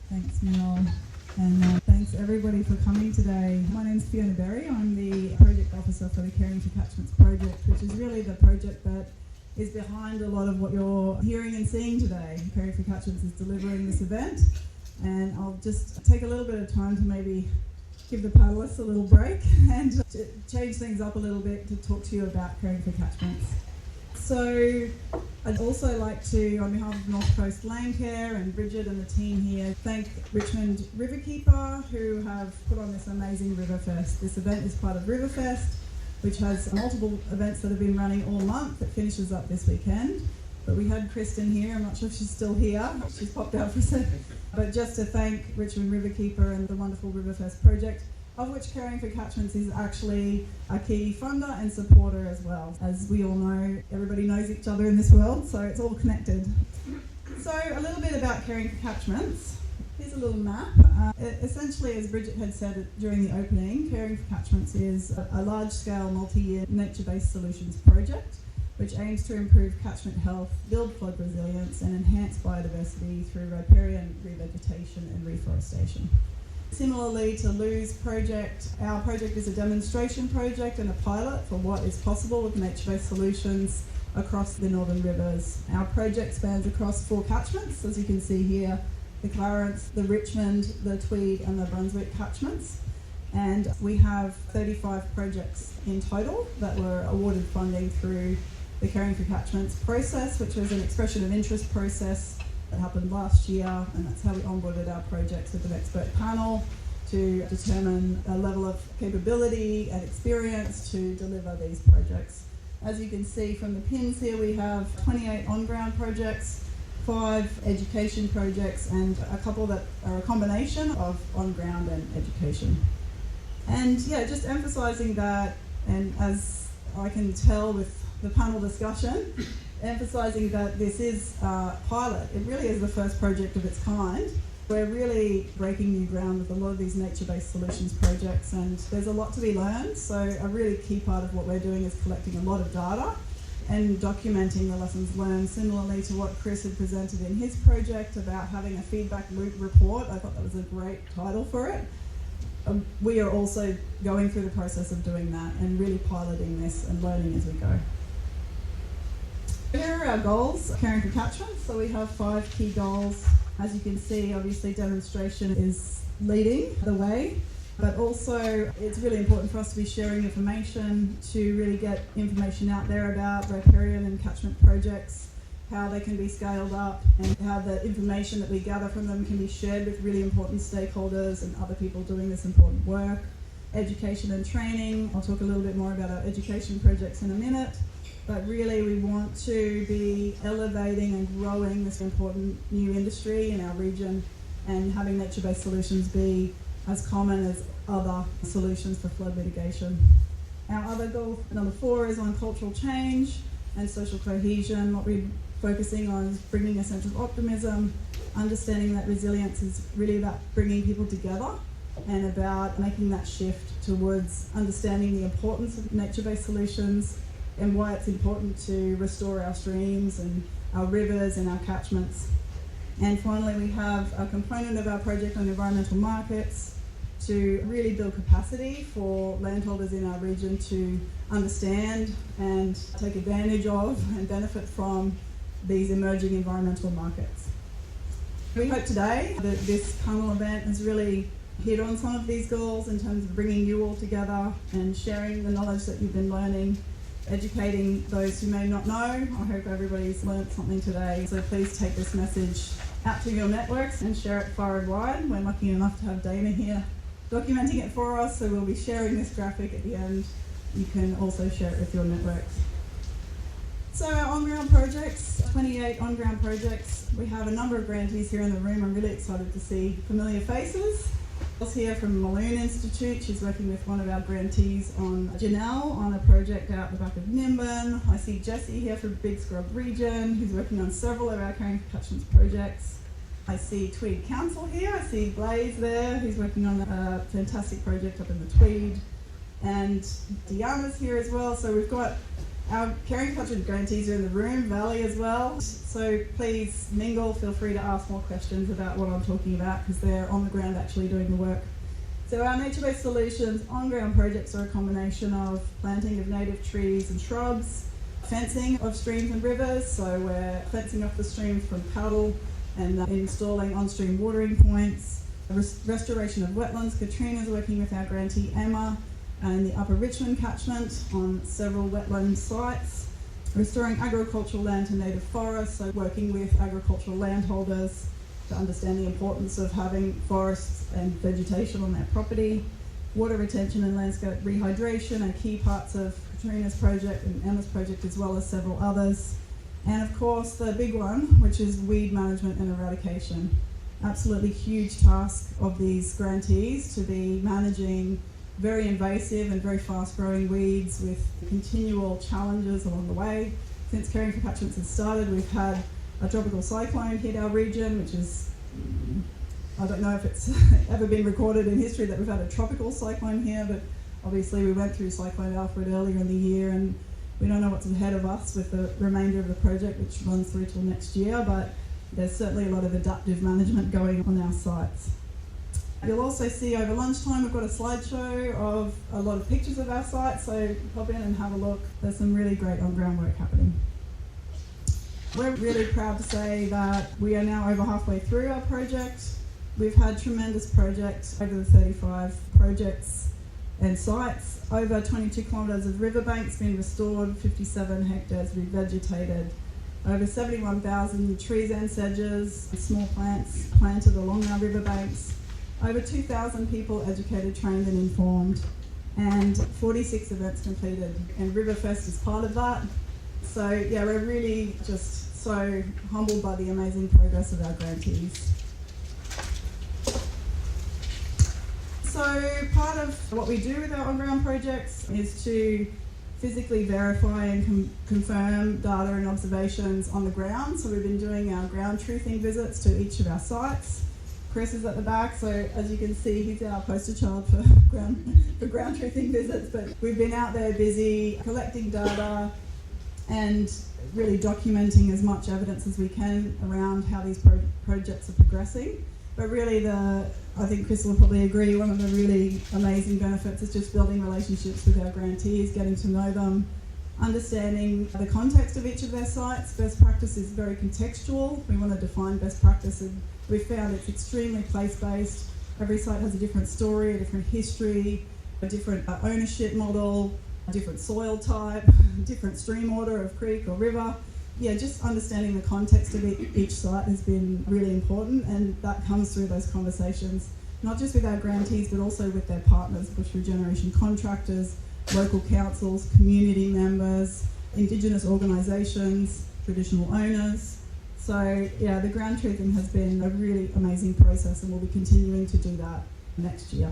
Thanks, Mel. And thanks everybody for coming today. My name's Fiona Berry. I'm the Project Officer for the Caring for Catchments Project, which is really the project that is behind a lot of what you're hearing and seeing today. Caring for Catchments is delivering this event, and I'll just take a little bit of time to maybe give the panelists a little break and change things up a little bit to talk to you about Caring for Catchments. So I'd also like to, on behalf of North Coast Landcare and Bridget and the team here, thank Richmond Riverkeeper, who have put on this amazing Riverfest. This event is part of Riverfest, which has multiple events that have been running all month that finishes up this weekend. But we had Kristen here, I'm not sure if she's still here, she's popped out for a second. But just to thank Richmond Riverkeeper and the wonderful Riverfest project, of which Caring for Catchments is actually a key funder and supporter as well. As we all know, everybody knows each other in this world, so it's all connected. So a little bit about Caring for Catchments. Here's a little map. Essentially, as Bridget had said during the opening, Caring for Catchments is a large-scale, multi-year nature-based solutions project which aims to improve catchment health, build flood resilience, and enhance biodiversity through riparian revegetation and reforestation. Similarly to Lou's project, our project is a demonstration project and a pilot for what is possible with nature-based solutions across the Northern Rivers. Our project spans across 4 catchments, as you can see here, the Clarence, the Richmond, the Tweed and the Brunswick catchments. And we have 35 projects in total that were awarded funding through the Caring for Catchments process, which was an expression of interest process that happened last year, and that's how we onboarded our projects with an expert panel to determine a level of capability and experience to deliver these projects. As you can see from the pins here, we have 28 on-ground projects, 5 education projects, and a couple that are a combination of on-ground and education. And yeah, just emphasising that, and as I can tell with the panel discussion, emphasising that this is a pilot. It really is the first project of its kind. We're really breaking new ground with a lot of these nature-based solutions projects, and there's a lot to be learned. So a really key part of what we're doing is collecting a lot of data and documenting the lessons learned, similarly to what Chris had presented in his project about having a feedback loop report. I thought that was a great title for it. We are also going through the process of doing that and really piloting this and learning as we go. Here are our goals, Caring for Catchments. So we have 5 key goals. As you can see, obviously demonstration is leading the way, but also it's really important for us to be sharing information to really get information out there about riparian and catchment projects, how they can be scaled up, and how the information that we gather from them can be shared with really important stakeholders and other people doing this important work. Education and training. I'll talk a little bit more about our education projects in a minute. But really we want to be elevating and growing this important new industry in our region and having nature-based solutions be as common as other solutions for flood mitigation. Our other goal, number 4, is on cultural change and social cohesion. What we're focusing on is bringing a sense of optimism, understanding that resilience is really about bringing people together and about making that shift towards understanding the importance of nature-based solutions and why it's important to restore our streams and our rivers and our catchments. And finally, we have a component of our project on environmental markets to really build capacity for landholders in our region to understand and take advantage of and benefit from these emerging environmental markets. We hope today that this panel event has really hit on some of these goals in terms of bringing you all together and sharing the knowledge that you've been learning, educating those who may not know. I hope everybody's learned something today. So please take this message out to your networks and share it far and wide. We're lucky enough to have Dana here documenting it for us, so we'll be sharing this graphic at the end. You can also share it with your networks. So our on-ground projects, 28 on-ground projects. We have a number of grantees here in the room. I'm really excited to see familiar faces. Here from Malone Institute, she's working with one of our grantees on Janelle on a project out the back of Nimbin. I see Jessie here from Big Scrub Region, who's working on several of our Caring for Catchments projects. I see Tweed Council here, I see Blaze there, who's working on a fantastic project up in the Tweed. And Diana's here as well, so we've got Our Caring for Catchments grantees are in the room, Valley as well. So please mingle, feel free to ask more questions about what I'm talking about because they're on the ground actually doing the work. So our nature-based solutions on-ground projects are a combination of planting of native trees and shrubs, fencing of streams and rivers, so we're fencing off the streams from paddle and installing on-stream watering points, restoration of wetlands. Katrina's working with our grantee Emma and the Upper Richmond catchment on several wetland sites, restoring agricultural land to native forests, so working with agricultural landholders to understand the importance of having forests and vegetation on their property. Water retention and landscape rehydration are key parts of Katrina's project and Emma's project, as well as several others. And of course the big one, which is weed management and eradication. Absolutely huge task of these grantees to be managing very invasive and very fast growing weeds with continual challenges along the way. Since Caring for Catchments has started, we've had a tropical cyclone hit our region, which is, I don't know if it's ever been recorded in history that we've had a tropical cyclone here, but obviously we went through Cyclone Alfred earlier in the year and we don't know what's ahead of us with the remainder of the project, which runs through till next year, but there's certainly a lot of adaptive management going on our sites. You'll also see over lunchtime we've got a slideshow of a lot of pictures of our site, so pop in and have a look. There's some really great on-ground work happening. We're really proud to say that we are now over halfway through our project. We've had tremendous projects, over the 35 projects and sites, over 22 kilometres of riverbanks been restored, 57 hectares revegetated, over 71,000 trees and sedges, small plants planted along our riverbanks, over 2,000 people educated, trained and informed, and 46 events completed, and Riverfest is part of that. So yeah, we're really just so humbled by the amazing progress of our grantees. So part of what we do with our on-ground projects is to physically verify and confirm data and observations on the ground. So we've been doing our ground truthing visits to each of our sites. Chris is at the back, so as you can see, he's our poster child for ground truthing visits, but we've been out there busy collecting data and really documenting as much evidence as we can around how these projects are progressing. But really I think Chris will probably agree, one of the really amazing benefits is just building relationships with our grantees, getting to know them, understanding the context of each of their sites. Best practice is very contextual. We want to define best practice, and we've found it's extremely place-based. Every site has a different story, a different history, a different ownership model, a different soil type, different stream order of creek or river. Yeah, just understanding the context of each site has been really important, and that comes through those conversations, not just with our grantees, but also with their partners, bush regeneration contractors, local councils, community members, Indigenous organisations, traditional owners. So yeah, the ground truthing has been a really amazing process, and we'll be continuing to do that next year.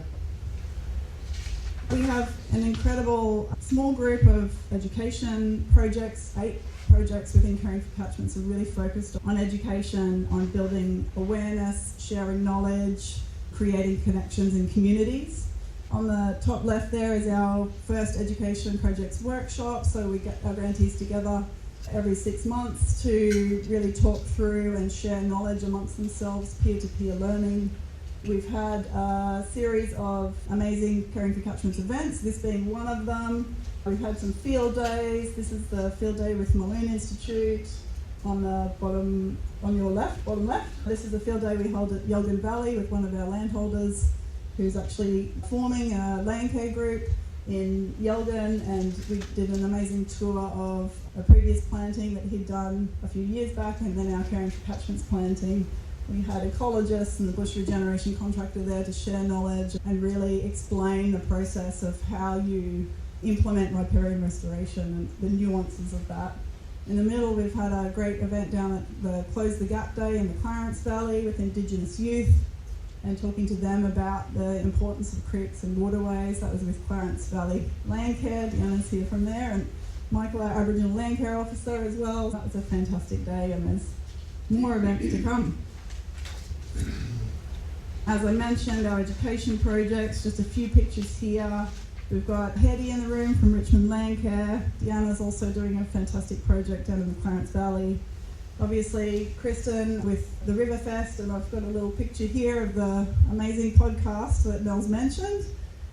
We have an incredible small group of education projects. 8 projects within Caring for Catchments are really focused on education, on building awareness, sharing knowledge, creating connections in communities. On the top left there is our first education projects workshop, so we get our grantees together every 6 months to really talk through and share knowledge amongst themselves, peer-to-peer learning. We've had a series of amazing Caring for Catchments events, this being one of them. We've had some field days. This is the field day with Malone Institute on the bottom left. This is the field day we held at Yelgan Valley with one of our landholders who's actually forming a landcare group in Yelgan, and we did an amazing tour of a previous planting that he'd done a few years back, and then our Caring for Catchments planting. We had ecologists and the bush regeneration contractor there to share knowledge and really explain the process of how you implement riparian restoration and the nuances of that. In the middle, we've had a great event down at the Close the Gap Day in the Clarence Valley with Indigenous youth and talking to them about the importance of creeks and waterways. That was with Clarence Valley Landcare. Deanna's here from there, and Michael, our Aboriginal Landcare Officer as well. That was a fantastic day, and there's more events to come. As I mentioned, our education projects, just a few pictures here. We've got Hetty in the room from Richmond Landcare. Deanna's also doing a fantastic project down in the Clarence Valley. Obviously, Kristen with the Riverfest, and I've got a little picture here of the amazing podcast that Mel's mentioned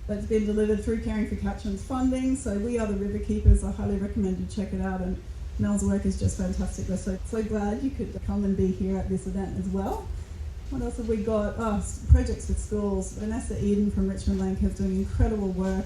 that's been delivered through Caring for Catchments funding. So we are the River Keepers. I highly recommend you check it out, and Mel's work is just fantastic. We're so glad you could come and be here at this event as well. What else have we got? Projects with schools. Vanessa Eden from Richmond Landcare is doing incredible work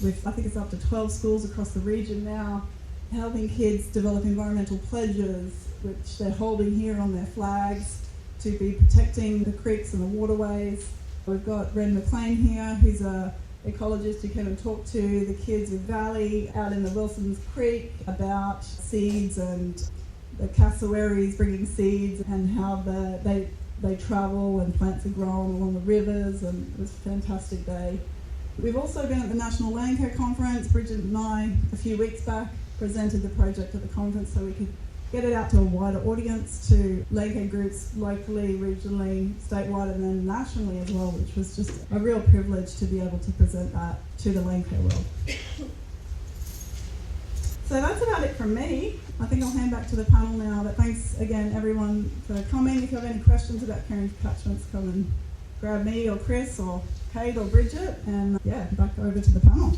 with, I think it's up to 12 schools across the region now, helping kids develop environmental pledges, which they're holding here on their flags to be protecting the creeks and the waterways. We've got Ren McLean here, who's an ecologist who came and talked to the kids with Valley out in the Wilson's Creek about seeds and the cassowaries bringing seeds and how they travel and plants are grown along the rivers, and it was a fantastic day. We've also been at the National Landcare Conference. Bridget and I, a few weeks back, presented the project at the conference so we could get it out to a wider audience, to landcare groups locally, regionally, statewide, and then nationally as well, which was just a real privilege to be able to present that to the landcare world. So that's about it from me. I think I'll hand back to the panel now, but thanks again everyone for coming. If you have any questions about Caring for Catchments, come and grab me or Chris or Kate or Bridget, and back over to the panel.